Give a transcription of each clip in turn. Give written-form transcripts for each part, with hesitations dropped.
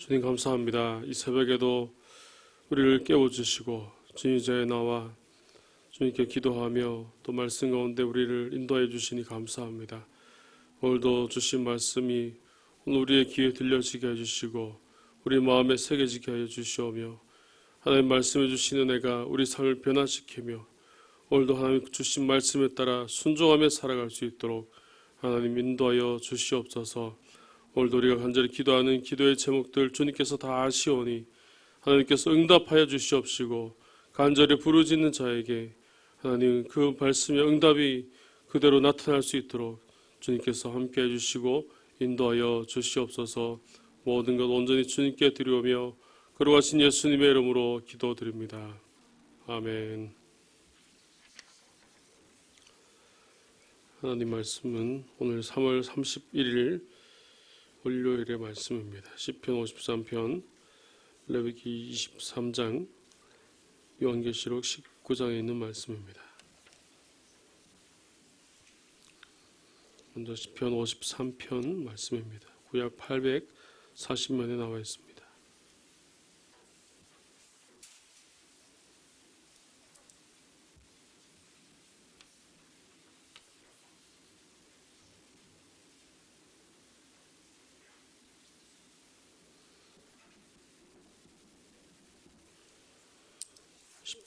주님 감사합니다. 이 새벽에도 우리를 깨워주시고 주님 자에 나와 주님께 기도하며 또 말씀 가운데 우리를 인도해 주시니 감사합니다. 오늘도 주신 말씀이 오늘 우리의 귀에 들려지게 해주시고 우리 마음에 새겨지게 하여 주시오며 하나님 말씀해 주신 은혜가 우리 삶을 변화시키며 오늘도 하나님 주신 말씀에 따라 순종하며 살아갈 수 있도록 하나님 인도하여 주시옵소서. 오늘도 우리가 간절히 기도하는 기도의 제목들 주님께서 다 아시오니 하나님께서 응답하여 주시옵시고 간절히 부르짖는 자에게 하나님 그 말씀의 응답이 그대로 나타날 수 있도록 주님께서 함께 해주시고 인도하여 주시옵소서. 모든 것 온전히 주님께 드리오며 거룩하신 예수님의 이름으로 기도드립니다. 아멘. 하나님 말씀은 오늘 3월 31일 월요일의 말씀입니다. 시편 53편, 레위기 23장, 요한계시록 19장에 있는 말씀입니다. 먼저 시편 53편 말씀입니다. 구약 840면에 나와 있습니다.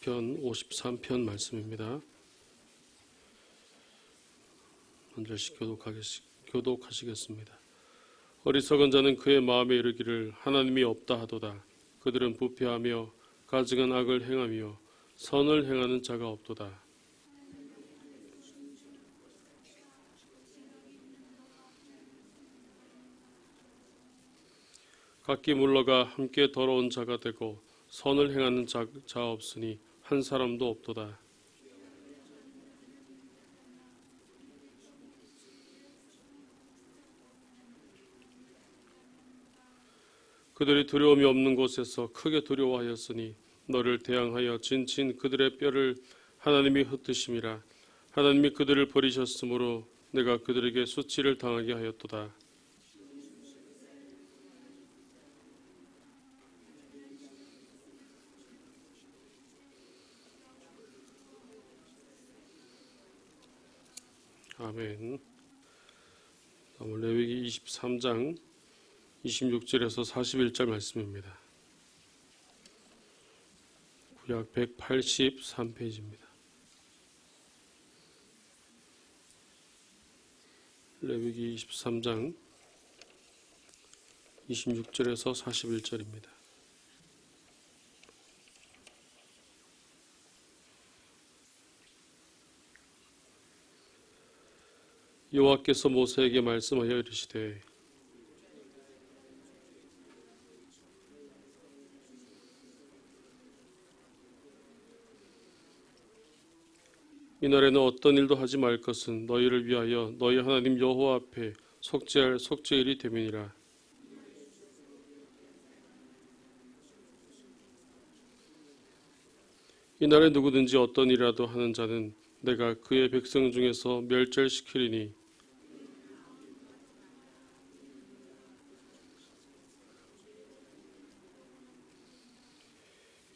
시편 53편 말씀입니다. 한 절씩 교독하시겠습니다. 어리석은 자는 그의 마음에 이르기를 하나님이 없다 하도다. 그들은 부패하며 가증한 악을 행하며 선을 행하는 자가 없도다. 각기 물러가 함께 더러운 자가 되고 선을 행하는 자 없으니 한 사람도 없도다. 그들이 두려움이 없는 곳에서 크게 두려워하였으니 너를 대항하여 진친 그들의 뼈를 하나님이 흩으심이라. 하나님이 그들을 버리셨으므로 내가 그들에게 수치를 당하게 하였도다. 아멘. 다음 레위기 23장 26절에서 41절 말씀입니다. 구약 183페이지입니다. 레위기 23장 26절에서 41절입니다. 여호와께서 모세에게 말씀하여 이르시되 이날에는 어떤 일도 하지 말 것은 너희를 위하여 너희 하나님 여호와 앞에 속죄할 속죄일이 됨이니라. 이날에 누구든지 어떤 일이라도 하는 자는 내가 그의 백성 중에서 멸절시키리니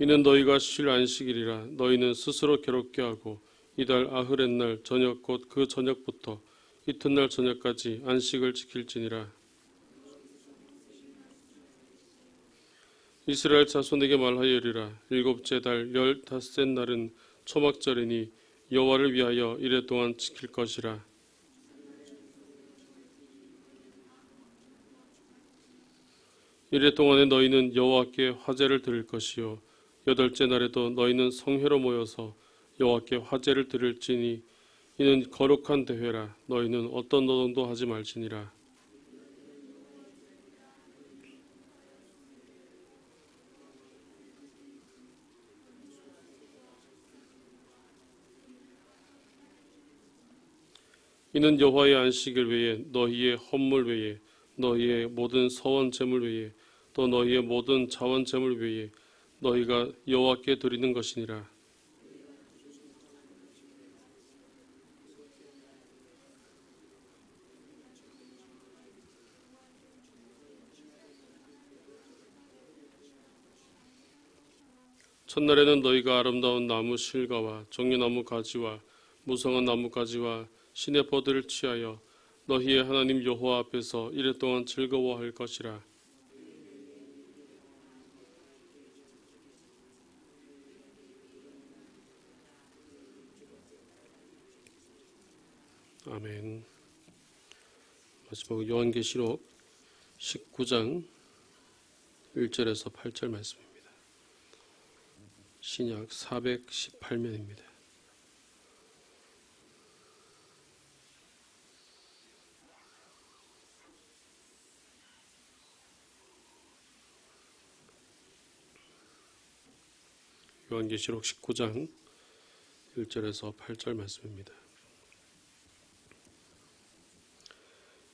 이는 너희가 쉴 안식일이라. 너희는 스스로 괴롭게 하고 이달 아흐렛날 저녁 곧 그 저녁부터 이튿날 저녁까지 안식을 지킬지니라. 이스라엘 자손에게 말하여 이르라. 일곱째 달 15째 날은 초막절이니 여호와를 위하여 이레 동안 지킬 것이라. 이레 동안에 너희는 여호와께 화제를 드릴 것이요 여덟째 날에도 너희는 성회로 모여서 여호와께 화제를 드릴지니 이는 거룩한 대회라. 너희는 어떤 노동도 하지 말지니라. 이는 여호와의 안식일 외에 너희의 헌물 외에 너희의 모든 서원 제물 외에 또 너희의 모든 자원 제물 외에 너희가 여호와께 드리는 것이니라. 첫날에는 너희가 아름다운 나무 실과와 정류나무 가지와 무성한 나무 가지와 신의 버들을 취하여 너희의 하나님 여호와 앞에서 이래 동안 즐거워할 것이라. 아멘. 마지막 요한계시록 19장 1절에서 8절 말씀입니다. 신약 418면입니다. 요한계시록 19장 1절에서 8절 말씀입니다.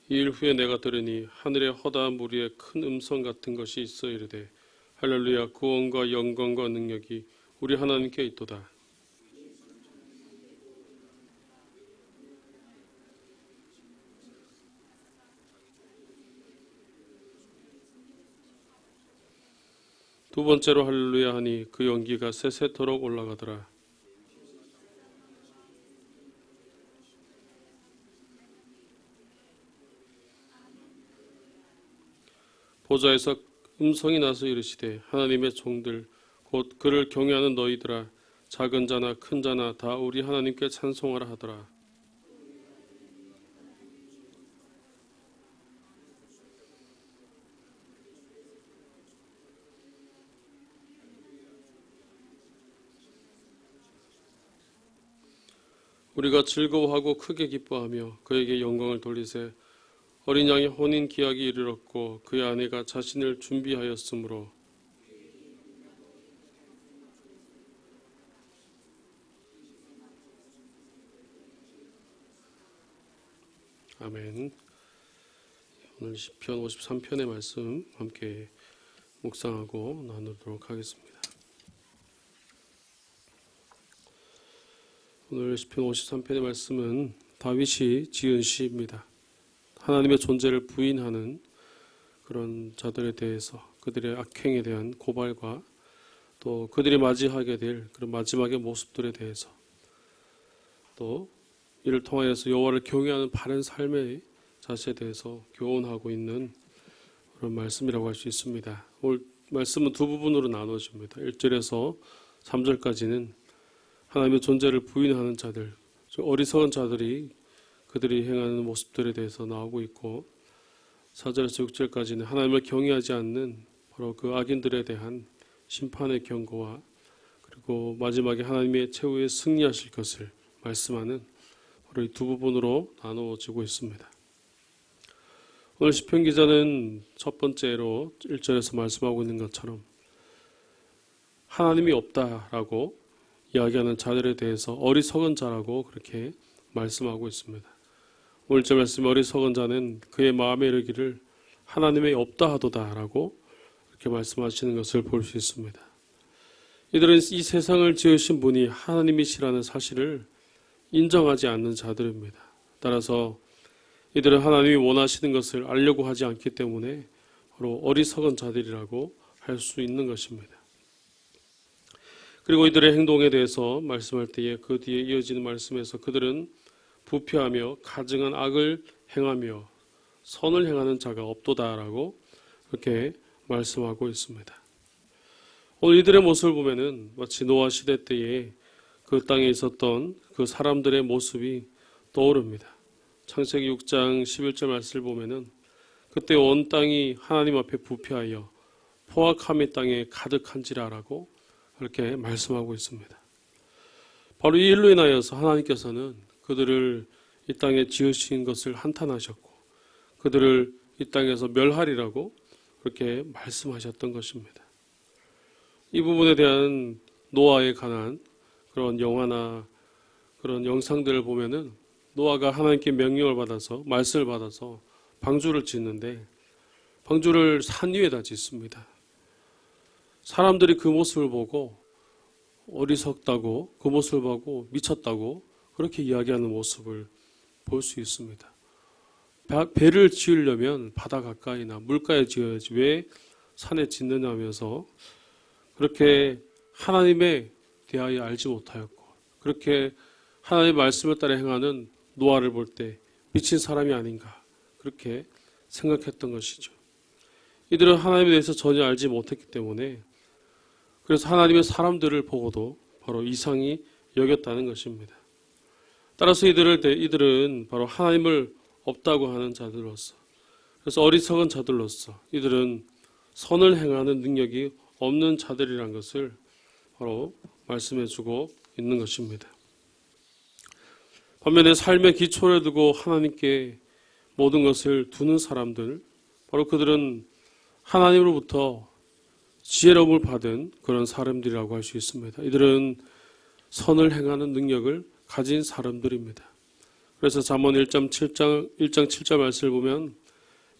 이일 후에 내가 들으니 하늘의 허다한 무리에 큰 음성 같은 것이 있어 이르되 할렐루야, 구원과 영광과 능력이 우리 하나님께 있도다. 두 번째로 할렐루야 하니 그 연기가 세세토록 올라가더라. 보좌에서 음성이 나서 이르시되 하나님의 종들 곧 그를 경외하는 너희들아, 작은 자나 큰 자나 다 우리 하나님께 찬송하라 하더라. 우리가 즐거워하고 크게 기뻐하며 그에게 영광을 돌리세. 어린 양의 혼인 기약이 이르렀고 그의 아내가 자신을 준비하였으므로. 아멘. 오늘 시편 53편의 말씀 함께 묵상하고 나누도록 하겠습니다. 오늘 시편 53편의 말씀은 다윗이 지은 시입니다. 하나님의 존재를 부인하는 그런 자들에 대해서, 그들의 악행에 대한 고발과 또 그들이 맞이하게 될 그런 마지막의 모습들에 대해서, 또 이를 통하여서 여호와를 경외하는 바른 삶의 자세에 대해서 교훈하고 있는 그런 말씀이라고 할 수 있습니다. 오늘 말씀은 두 부분으로 나눠집니다. 1절에서 3절까지는 하나님의 존재를 부인하는 자들, 어리석은 자들이 그들이 행하는 모습들에 대해서 나오고 있고, 4절에서 6절까지는 하나님을 경외하지 않는 바로 그 악인들에 대한 심판의 경고와, 그리고 마지막에 하나님의 최후에 승리하실 것을 말씀하는 바로 이 두 부분으로 나누어지고 있습니다. 오늘 시편 기자는 첫 번째로 1절에서 말씀하고 있는 것처럼 하나님이 없다라고 이야기하는 자들에 대해서 어리석은 자라고 그렇게 말씀하고 있습니다. 오늘 절 말씀, 어리석은 자는 그의 마음에 이르기를 하나님이 없다 하도다라고 이렇게 말씀하시는 것을 볼 수 있습니다. 이들은 이 세상을 지으신 분이 하나님이시라는 사실을 인정하지 않는 자들입니다. 따라서 이들은 하나님이 원하시는 것을 알려고 하지 않기 때문에 바로 어리석은 자들이라고 할 수 있는 것입니다. 그리고 이들의 행동에 대해서 말씀할 때에 그 뒤에 이어지는 말씀에서 그들은 부패하며 가증한 악을 행하며 선을 행하는 자가 없도다라고 그렇게 말씀하고 있습니다. 오늘 이들의 모습을 보면은 마치 노아 시대 때에 그 땅에 있었던 그 사람들의 모습이 떠오릅니다. 창세기 6장 11절 말씀을 보면은 그때 온 땅이 하나님 앞에 부패하여 포악함이 땅에 가득한지라라고 그렇게 말씀하고 있습니다. 바로 이 일로 인하여서 하나님께서는 그들을 이 땅에 지으신 것을 한탄하셨고 그들을 이 땅에서 멸하리라고 그렇게 말씀하셨던 것입니다. 이 부분에 대한 노아에 관한 그런 영화나 그런 영상들을 보면은 노아가 하나님께 명령을 받아서, 말씀을 받아서 방주를 짓는데 방주를 산 위에다 짓습니다. 사람들이 그 모습을 보고 어리석다고, 그 모습을 보고 미쳤다고 그렇게 이야기하는 모습을 볼 수 있습니다. 배를 지으려면 바다 가까이나 물가에 지어야지 왜 산에 짓느냐 하면서 그렇게 하나님에 대하여 알지 못하였고 그렇게 하나님의 말씀을 따라 행하는 노아를 볼 때 미친 사람이 아닌가 그렇게 생각했던 것이죠. 이들은 하나님에 대해서 전혀 알지 못했기 때문에 그래서 하나님의 사람들을 보고도 바로 이상히 여겼다는 것입니다. 따라서 이들은 바로 하나님을 없다고 하는 자들로서 그래서 어리석은 자들로서 이들은 선을 행하는 능력이 없는 자들이란 것을 바로 말씀해주고 있는 것입니다. 반면에 삶의 기초를 두고 하나님께 모든 것을 두는 사람들 바로 그들은 하나님으로부터 지혜로움을 받은 그런 사람들이라고 할 수 있습니다. 이들은 선을 행하는 능력을 가진 사람들입니다. 그래서 잠언 1장 7절 말씀을 보면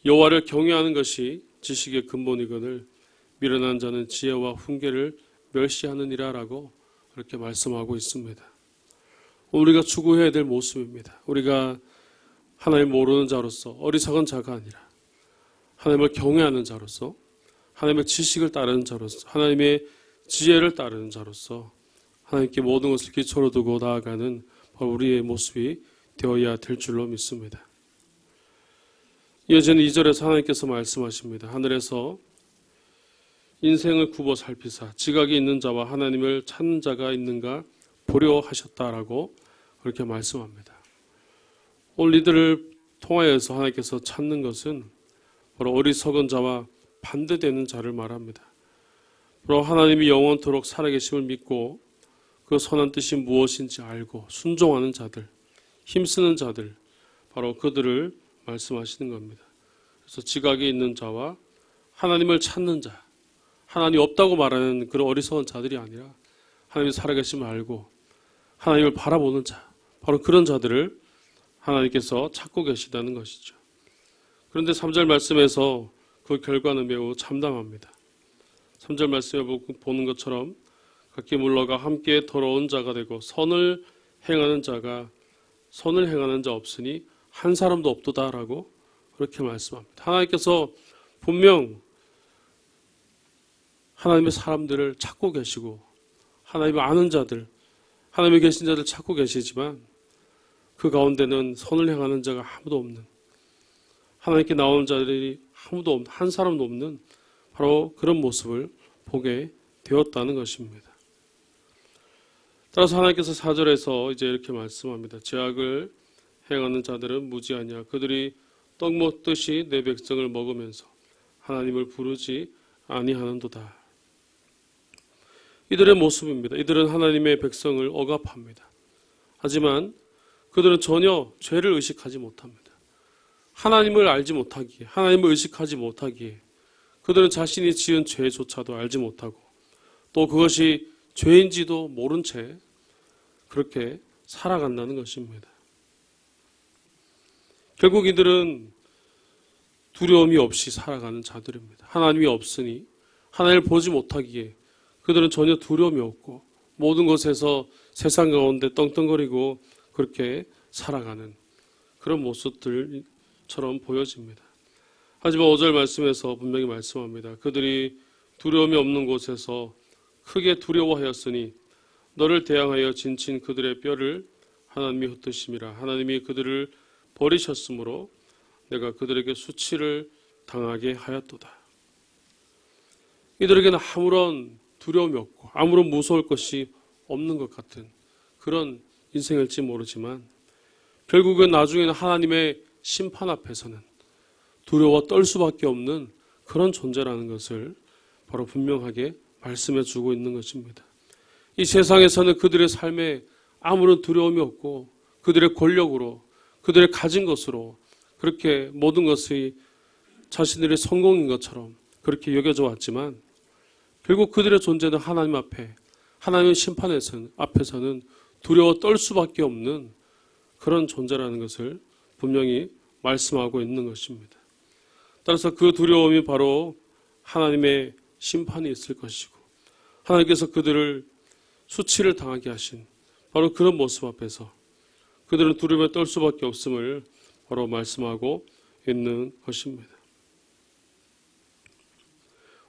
여호와를 경외하는 것이 지식의 근본이거늘 미련한 자는 지혜와 훈계를 멸시하느니라 라고 그렇게 말씀하고 있습니다. 우리가 추구해야 될 모습입니다. 우리가 하나님 모르는 자로서 어리석은 자가 아니라 하나님을 경외하는 자로서 하나님의 지식을 따르는 자로서 하나님의 지혜를 따르는 자로서 하나님께 모든 것을 기초로 두고 나아가는 바로 우리의 모습이 되어야 될 줄로 믿습니다. 이어지는 2절에서 하나님께서 말씀하십니다. 하늘에서 인생을 굽어 살피사 지각이 있는 자와 하나님을 찾는 자가 있는가 보려 하셨다라고 그렇게 말씀합니다. 오늘 이들을 통하여서 하나님께서 찾는 것은 바로 어리석은 자와 반대되는 자를 말합니다. 바로 하나님이 영원토록 살아계심을 믿고 그 선한 뜻이 무엇인지 알고 순종하는 자들, 힘쓰는 자들, 바로 그들을 말씀하시는 겁니다. 그래서 지각이 있는 자와 하나님을 찾는 자, 하나님이 없다고 말하는 그런 어리석은 자들이 아니라 하나님이 살아계심을 알고 하나님을 바라보는 자, 바로 그런 자들을 하나님께서 찾고 계시다는 것이죠. 그런데 3절 말씀에서 그 결과는 매우 참담합니다. 3절 말씀에 보는 것처럼 각기 물러가 함께 더러운 자가 되고 선을 행하는 자 없으니 한 사람도 없도다라고 그렇게 말씀합니다. 하나님께서 분명 하나님의 사람들을 찾고 계시고 하나님을 아는 자들, 하나님에 계신 자들 찾고 계시지만 그 가운데는 선을 행하는 자가 아무도 없는, 하나님께 나오는 자들이 아무도 없는, 한 사람도 없는 바로 그런 모습을 보게 되었다는 것입니다. 따라서 하나님께서 4절에서 이제 이렇게 말씀합니다. 죄악을 행하는 자들은 무지하냐. 그들이 떡 먹듯이 내 백성을 먹으면서 하나님을 부르지 아니하는도다. 이들의 모습입니다. 이들은 하나님의 백성을 억압합니다. 하지만 그들은 전혀 죄를 의식하지 못합니다. 하나님을 알지 못하기에, 하나님을 의식하지 못하기에 그들은 자신이 지은 죄조차도 알지 못하고 또 그것이 죄인지도 모른 채 그렇게 살아간다는 것입니다. 결국 이들은 두려움이 없이 살아가는 자들입니다. 하나님이 없으니 하나님을 보지 못하기에 그들은 전혀 두려움이 없고 모든 것에서 세상 가운데 떵떵거리고 그렇게 살아가는 그런 모습들처럼 보여집니다. 하지만 5절 말씀에서 분명히 말씀합니다. 그들이 두려움이 없는 곳에서 크게 두려워하였으니 너를 대항하여 진친 그들의 뼈를 하나님이 흩으심이라. 하나님이 그들을 버리셨으므로 내가 그들에게 수치를 당하게 하였도다. 이들에게는 아무런 두려움이 없고 아무런 무서울 것이 없는 것 같은 그런 인생일지 모르지만 결국은 나중에는 하나님의 심판 앞에서는 두려워 떨 수밖에 없는 그런 존재라는 것을 바로 분명하게 말씀해 주고 있는 것입니다. 이 세상에서는 그들의 삶에 아무런 두려움이 없고 그들의 권력으로 그들의 가진 것으로 그렇게 모든 것이 자신들의 성공인 것처럼 그렇게 여겨져 왔지만 결국 그들의 존재는 하나님 앞에 하나님의 심판 앞에서는 두려워 떨 수밖에 없는 그런 존재라는 것을 분명히 말씀하고 있는 것입니다. 따라서 그 두려움이 바로 하나님의 심판이 있을 것이고 하나님께서 그들을 수치를 당하게 하신 바로 그런 모습 앞에서 그들은 두려움에 떨 수밖에 없음을 바로 말씀하고 있는 것입니다.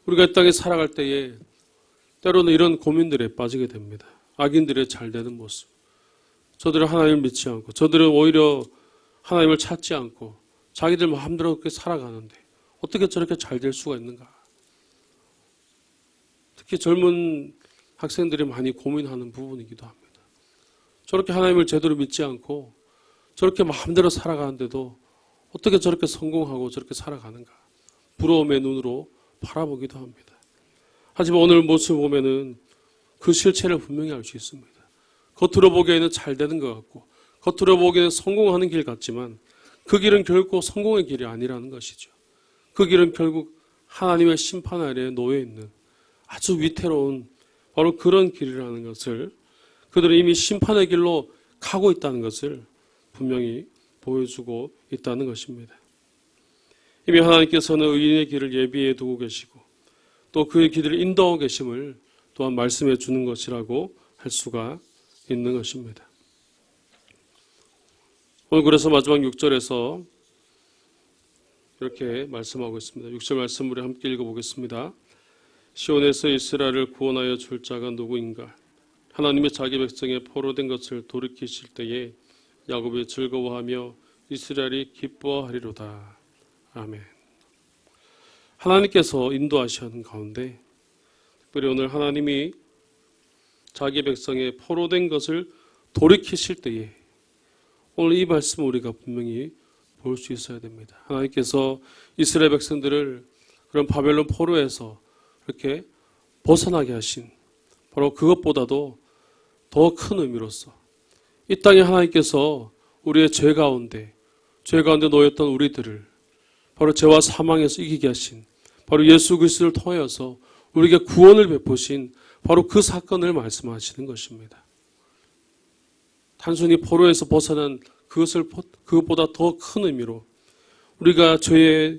우리가 이 땅에 살아갈 때에 때로는 이런 고민들에 빠지게 됩니다. 악인들의 잘 되는 모습. 저들은 하나님을 믿지 않고, 저들은 오히려 하나님을 찾지 않고 자기들 마음대로 그렇게 살아가는데 어떻게 저렇게 잘 될 수가 있는가? 특히 젊은 학생들이 많이 고민하는 부분이기도 합니다. 저렇게 하나님을 제대로 믿지 않고 저렇게 마음대로 살아가는데도 어떻게 저렇게 성공하고 저렇게 살아가는가? 부러움의 눈으로 바라보기도 합니다. 하지만 오늘 모습을 보면은 그 실체를 분명히 알 수 있습니다. 겉으로 보기에는 잘 되는 것 같고 겉으로 보기에는 성공하는 길 같지만 그 길은 결코 성공의 길이 아니라는 것이죠. 그 길은 결국 하나님의 심판 아래에 놓여 있는 아주 위태로운 바로 그런 길이라는 것을, 그들은 이미 심판의 길로 가고 있다는 것을 분명히 보여주고 있다는 것입니다. 이미 하나님께서는 의인의 길을 예비해 두고 계시고 또 그의 길을 인도하고 계심을 또한 말씀해 주는 것이라고 할 수가 있는 것입니다. 오늘 그래서 마지막 6절에서 이렇게 말씀하고 있습니다. 6절 말씀 우리 함께 읽어보겠습니다. 시온에서 이스라엘을 구원하여 줄 자가 누구인가? 하나님의 자기 백성의 포로된 것을 돌이키실 때에 야곱이 즐거워하며 이스라엘이 기뻐하리로다. 아멘. 하나님께서 인도하시는 가운데 특별히 오늘 하나님이 자기 백성의 포로된 것을 돌이키실 때에 오늘 이 말씀을 우리가 분명히 볼 수 있어야 됩니다. 하나님께서 이스라엘 백성들을 그런 바벨론 포로에서 이렇게 벗어나게 하신 바로 그것보다도 더 큰 의미로서 이 땅에 하나님께서 우리의 죄 가운데 놓였던 우리들을 바로 죄와 사망에서 이기게 하신 바로 예수 그리스도를 통하여서 우리에게 구원을 베푸신 바로 그 사건을 말씀하시는 것입니다. 단순히 포로에서 벗어난 그것보다 더 큰 의미로 우리가 죄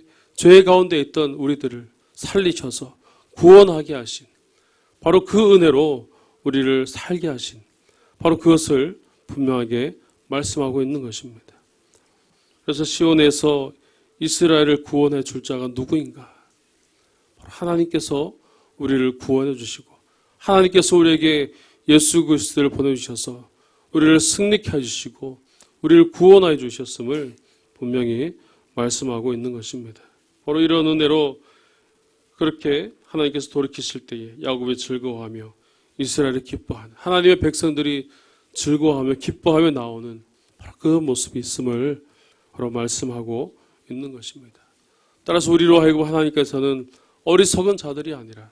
가운데 있던 우리들을 살리셔서 구원하게 하신 바로 그 은혜로 우리를 살게 하신 바로 그것을 분명하게 말씀하고 있는 것입니다. 그래서 시온에서 이스라엘을 구원해 줄 자가 누구인가? 하나님께서 우리를 구원해 주시고 하나님께서 우리에게 예수 그리스도를 보내주셔서 우리를 승리케 해주시고 우리를 구원해 주셨음을 분명히 말씀하고 있는 것입니다. 바로 이런 은혜로 그렇게 하나님께서 돌이키실 때에 야곱이 즐거워하며 이스라엘이 기뻐하는 하나님의 백성들이 즐거워하며 기뻐하며 나오는 바로 그 모습이 있음을 바로 말씀하고 있는 것입니다. 따라서 우리로 하여금 하나님께서는 어리석은 자들이 아니라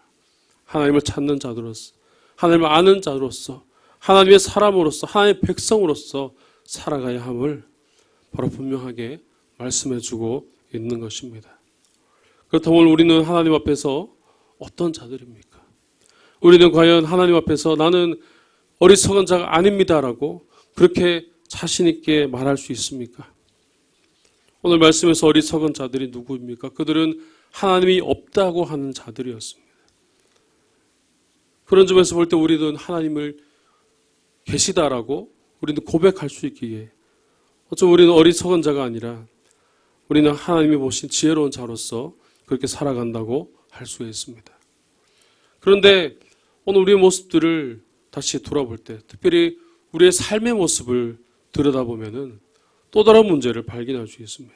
하나님을 찾는 자들로서 하나님을 아는 자로서 하나님의 사람으로서 하나님의 백성으로서 살아가야 함을 바로 분명하게 말씀해주고 있는 것입니다. 그렇다면 우리는 하나님 앞에서 어떤 자들입니까? 우리는 과연 하나님 앞에서 나는 어리석은 자가 아닙니다라고 그렇게 자신 있게 말할 수 있습니까? 오늘 말씀에서 어리석은 자들이 누구입니까? 그들은 하나님이 없다고 하는 자들이었습니다. 그런 점에서 볼 때 우리는 하나님을 계시다라고 우리는 고백할 수 있기에 어쩌면 우리는 어리석은 자가 아니라 우리는 하나님이 보신 지혜로운 자로서 그렇게 살아간다고 할 수 있습니다. 그런데 오늘 우리의 모습들을 다시 돌아볼 때 특별히 우리의 삶의 모습을 들여다보면은 또 다른 문제를 발견할 수 있습니다.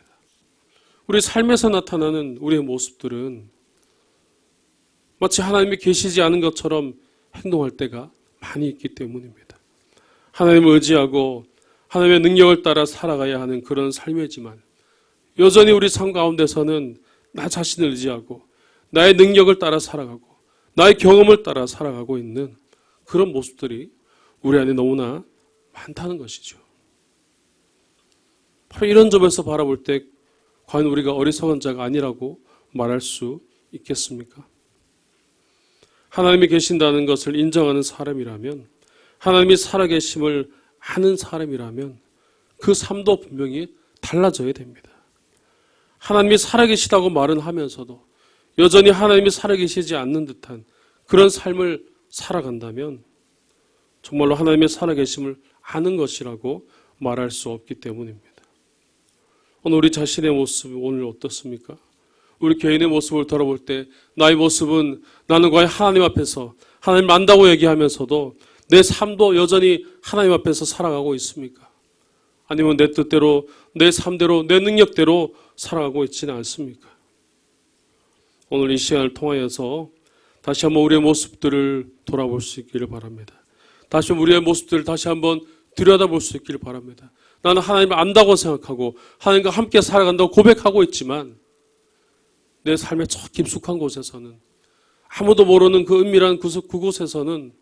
우리 삶에서 나타나는 우리의 모습들은 마치 하나님이 계시지 않은 것처럼 행동할 때가 많이 있기 때문입니다. 하나님을 의지하고 하나님의 능력을 따라 살아가야 하는 그런 삶이지만 여전히 우리 삶 가운데서는 나 자신을 의지하고 나의 능력을 따라 살아가고 나의 경험을 따라 살아가고 있는 그런 모습들이 우리 안에 너무나 많다는 것이죠. 바로 이런 점에서 바라볼 때 과연 우리가 어리석은 자가 아니라고 말할 수 있겠습니까? 하나님이 계신다는 것을 인정하는 사람이라면 하나님이 살아계심을 아는 사람이라면 그 삶도 분명히 달라져야 됩니다. 하나님이 살아계시다고 말은 하면서도 여전히 하나님이 살아계시지 않는 듯한 그런 삶을 살아간다면 정말로 하나님의 살아계심을 아는 것이라고 말할 수 없기 때문입니다. 오늘 우리 자신의 모습이 오늘 어떻습니까? 우리 개인의 모습을 돌아볼 때 나의 모습은 나는 과연 하나님 앞에서 하나님 안다고 얘기하면서도 내 삶도 여전히 하나님 앞에서 살아가고 있습니까? 아니면 내 뜻대로, 내 삶대로, 내 능력대로 살아가고 있지는 않습니까? 오늘 이 시간을 통하여서 다시 한번 우리의 모습들을 돌아볼 수 있기를 바랍니다. 다시 우리의 모습들을 다시 한번 들여다볼 수 있기를 바랍니다. 나는 하나님을 안다고 생각하고 하나님과 함께 살아간다고 고백하고 있지만 내 삶의 저 깊숙한 곳에서는, 아무도 모르는 그 은밀한 그곳에서는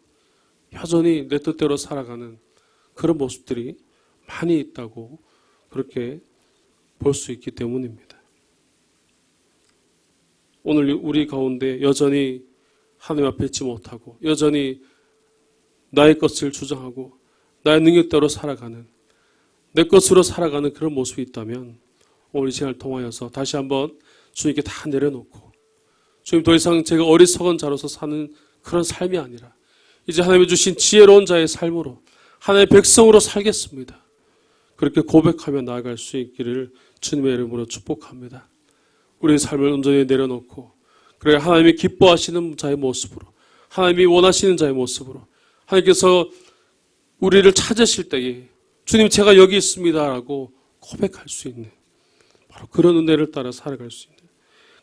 여전히 내 뜻대로 살아가는 그런 모습들이 많이 있다고 그렇게 볼 수 있기 때문입니다. 오늘 우리 가운데 여전히 하나님 앞에 있지 못하고 여전히 나의 것을 주장하고 나의 능력대로 살아가는, 내 것으로 살아가는 그런 모습이 있다면 오늘 이 시간을 통하여서 다시 한번 주님께 다 내려놓고, 주님 더 이상 제가 어리석은 자로서 사는 그런 삶이 아니라 이제 하나님이 주신 지혜로운 자의 삶으로 하나님의 백성으로 살겠습니다. 그렇게 고백하며 나아갈 수 있기를 주님의 이름으로 축복합니다. 우리의 삶을 온전히 내려놓고 그래 하나님이 기뻐하시는 자의 모습으로, 하나님이 원하시는 자의 모습으로, 하나님께서 우리를 찾으실 때에 주님 제가 여기 있습니다 라고 고백할 수 있는 바로 그런 은혜를 따라 살아갈 수 있는,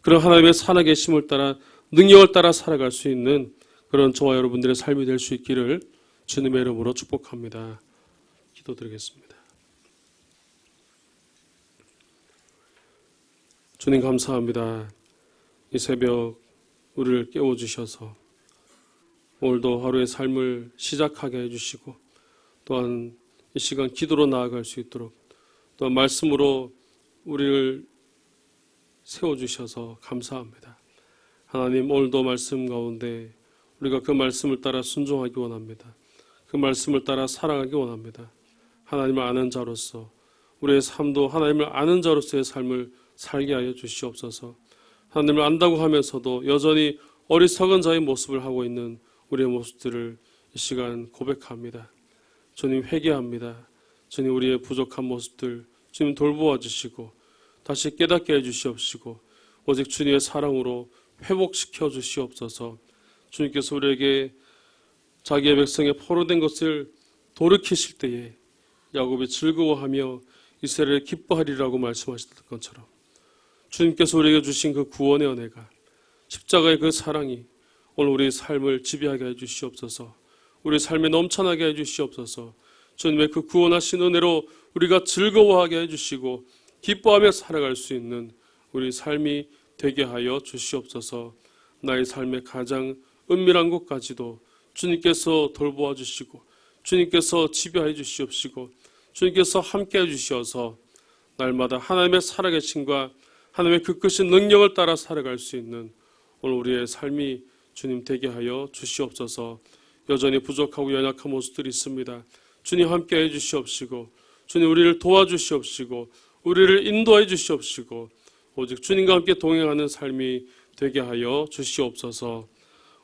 그런 하나님의 살아계심을 따라 능력을 따라 살아갈 수 있는 그런 저와 여러분들의 삶이 될 수 있기를 주님의 이름으로 축복합니다. 기도드리겠습니다. 주님 감사합니다. 이 새벽 우리를 깨워주셔서 오늘도 하루의 삶을 시작하게 해주시고 또한 이 시간 기도로 나아갈 수 있도록 또한 말씀으로 우리를 세워주셔서 감사합니다. 하나님 오늘도 말씀 가운데 우리가 그 말씀을 따라 순종하기 원합니다. 그 말씀을 따라 살아가기 원합니다. 하나님을 아는 자로서 우리의 삶도 하나님을 아는 자로서의 삶을 살게 하여 주시옵소서. 하나님을 안다고 하면서도 여전히 어리석은 자의 모습을 하고 있는 우리의 모습들을 이 시간 고백합니다. 주님 회개합니다. 주님 우리의 부족한 모습들 주님 돌보아 주시고 다시 깨닫게 해주시옵시고 오직 주님의 사랑으로 회복시켜 주시옵소서. 주님께서 우리에게 자기의 백성의 포로된 것을 돌이키실 때에 야곱이 즐거워하며 이스라엘을 기뻐하리라고 말씀하셨던 것처럼 주님께서 우리에게 주신 그 구원의 은혜가, 십자가의 그 사랑이 오늘 우리의 삶을 지배하게 해주시옵소서. 우리 삶에 넘쳐나게 해주시옵소서. 주님의 그 구원하신 은혜로 우리가 즐거워하게 해주시고 기뻐하며 살아갈 수 있는 우리 삶이 되게 하여 주시옵소서. 나의 삶의 가장 은밀한 곳까지도 주님께서 돌보아 주시고 주님께서 지배해 주시옵시고 주님께서 함께 해 주시어서 날마다 하나님의 살아계심과 하나님의 그 크신 능력을 따라 살아갈 수 있는 오늘 우리의 삶이 주님 되게 하여 주시옵소서. 여전히 부족하고 연약한 모습들이 있습니다. 주님 함께 해 주시옵시고 주님 우리를 도와주시옵시고 우리를 인도해 주시옵시고 오직 주님과 함께 동행하는 삶이 되게 하여 주시옵소서.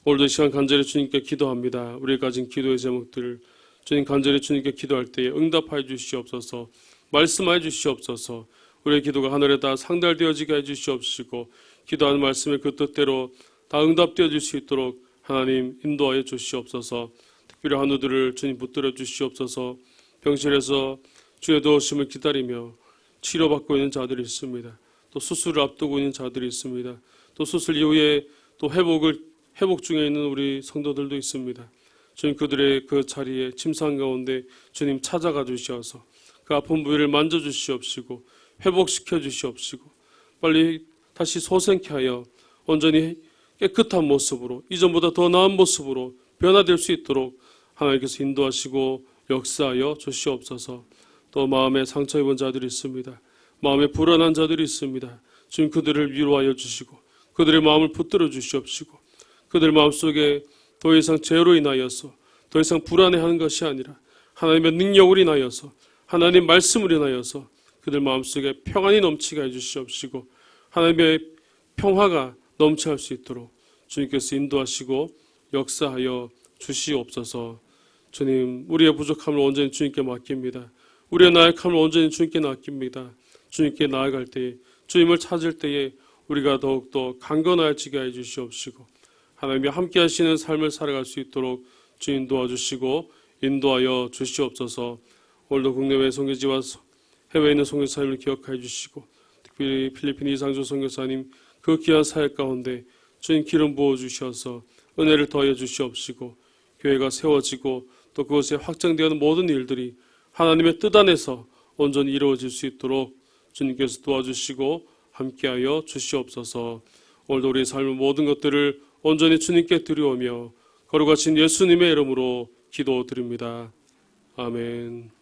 오늘도 이 시간 간절히 주님께 기도합니다. 우리가 가진 기도의 제목들 주님 간절히 주님께 기도할 때에 응답하여 주시옵소서. 말씀하여 주시옵소서. 우리의 기도가 하늘에 다 상달되어지게 해주시옵시고 기도하는 말씀의 그 뜻대로 다 응답되어질 수 있도록 하나님 인도하여 주시옵소서. 특별히 한우들을 주님 붙들어 주시옵소서. 병실에서 주의 도우심을 기다리며 치료받고 있는 자들이 있습니다. 또 수술을 앞두고 있는 자들이 있습니다. 또 수술 이후에 또 회복 중에 있는 우리 성도들도 있습니다. 주님 그들의 그 자리에 침상 가운데 주님 찾아가 주시어서 그 아픈 부위를 만져주시옵시고 회복시켜 주시옵시고 빨리 다시 소생케 하여 온전히 깨끗한 모습으로 이전보다 더 나은 모습으로 변화될 수 있도록 하나님께서 인도하시고 역사하여 주시옵소서. 또 마음에 상처 입은 자들이 있습니다. 마음에 불안한 자들이 있습니다. 주님 그들을 위로하여 주시고 그들의 마음을 붙들어 주시옵시고 그들 마음속에 더 이상 죄로 인하여서 더 이상 불안해하는 것이 아니라 하나님의 능력을 인하여서 하나님의 말씀을 인하여서 그들 마음속에 평안이 넘치게 해주시옵시고 하나님의 평화가 넘쳐날 수 있도록 주님께서 인도하시고 역사하여 주시옵소서. 주님 우리의 부족함을 온전히 주님께 맡깁니다. 우리의 나약함을 온전히 주님께 맡깁니다. 주님께 나아갈 때에 주님을 찾을 때에 우리가 더욱더 강건하여지게 해주시옵시고 하나님이 함께 하시는 삶을 살아갈 수 있도록 주님 도와주시고 인도하여 주시옵소서. 오늘도 국내외 선교지와 해외에 있는 선교사님을 기억하여 주시고 특별히 필리핀 이상조 선교사님 그 귀한 사역 가운데 주님 기름 부어 주셔서 은혜를 더해 주시옵시고 교회가 세워지고 또 그것에 확장되는 모든 일들이 하나님의 뜻 안에서 온전히 이루어질 수 있도록 주님께서 도와주시고 함께하여 주시옵소서. 오늘도 우리의 삶의 모든 것들을 온전히 주님께 드리오며 거룩하신 예수님의 이름으로 기도드립니다. 아멘.